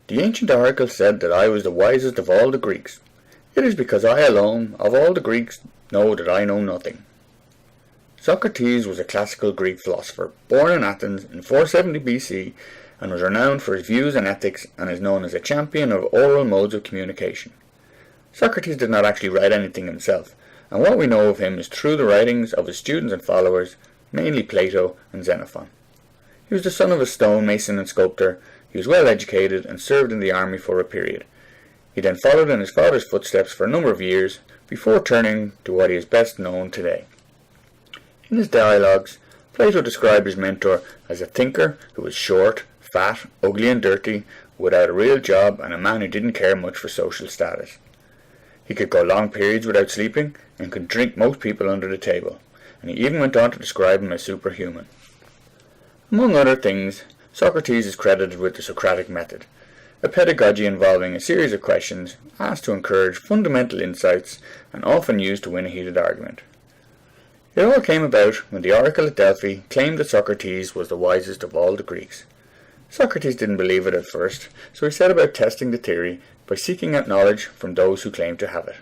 The ancient oracle said that I was the wisest of all the Greeks. It is because I alone, of all the Greeks, know that I know nothing. Socrates was a classical Greek philosopher, born in Athens in 470 BC, and was renowned for his views on ethics and is known as a champion of oral modes of communication. Socrates did not actually write anything himself, and what we know of him is through the writings of his students and followers, mainly Plato and Xenophon. He was the son of a stonemason and sculptor. He was well educated and served in the army for a period. He then followed in his father's footsteps for a number of years before turning to what he is best known today. In his dialogues, Plato described his mentor as a thinker who was short, fat, ugly and dirty, without a real job, and a man who didn't care much for social status. He could go long periods without sleeping and could drink most people under the table, and he even went on to describe him as superhuman. Among other things, Socrates is credited with the Socratic method, a pedagogy involving a series of questions asked to encourage fundamental insights and often used to win a heated argument. It all came about when the oracle at Delphi claimed that Socrates was the wisest of all the Greeks. Socrates didn't believe it at first, so he set about testing the theory by seeking out knowledge from those who claimed to have it.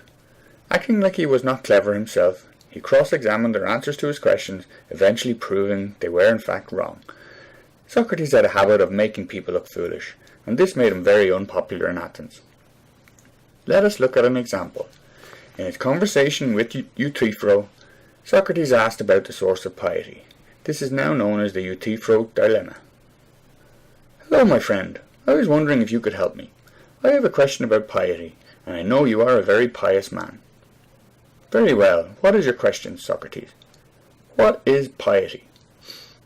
Acting like he was not clever himself, he cross-examined their answers to his questions, eventually proving they were in fact wrong. Socrates had a habit of making people look foolish, and this made him very unpopular in Athens. Let us look at an example. In his conversation with Euthyphro, Socrates asked about the source of piety. This is now known as the Euthyphro dilemma. "Hello, my friend. I was wondering if you could help me. I have a question about piety, and I know you are a very pious man." "Very well. What is your question, Socrates?" "What is piety?"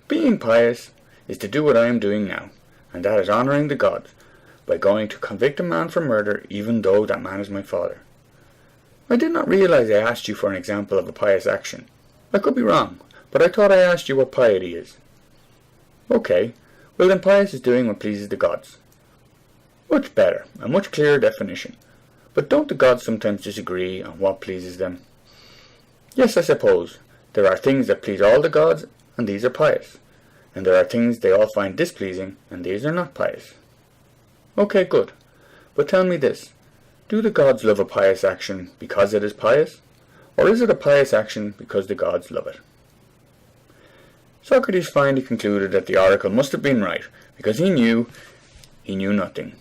"Being pious is to do what I am doing now, and that is honouring the gods, by going to convict a man for murder even though that man is my father." "I did not realize I asked you for an example of a pious action. I could be wrong, but I thought I asked you what piety is." "Okay, well then pious is doing what pleases the gods." "Much better, a much clearer definition. But don't the gods sometimes disagree on what pleases them?" "Yes, I suppose. There are things that please all the gods, and these are pious. And there are things they all find displeasing, and these are not pious." "Okay, good. But tell me this. Do the gods love a pious action because it is pious? Or is it a pious action because the gods love it?" Socrates finally concluded that the oracle must have been right, because he knew nothing.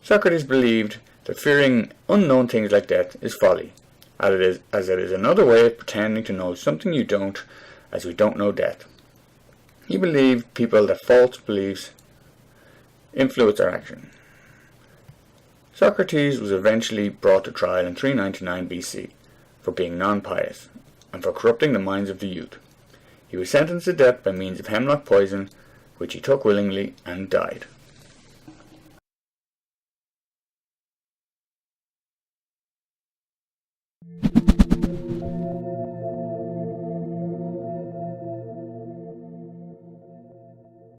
Socrates believed that fearing unknown things like death is folly, as it is another way of pretending to know something you don't, as we don't know death. He believed people that false beliefs influence our action. Socrates was eventually brought to trial in 399 BC for being non-pious and for corrupting the minds of the youth. He was sentenced to death by means of hemlock poison, which he took willingly, and died.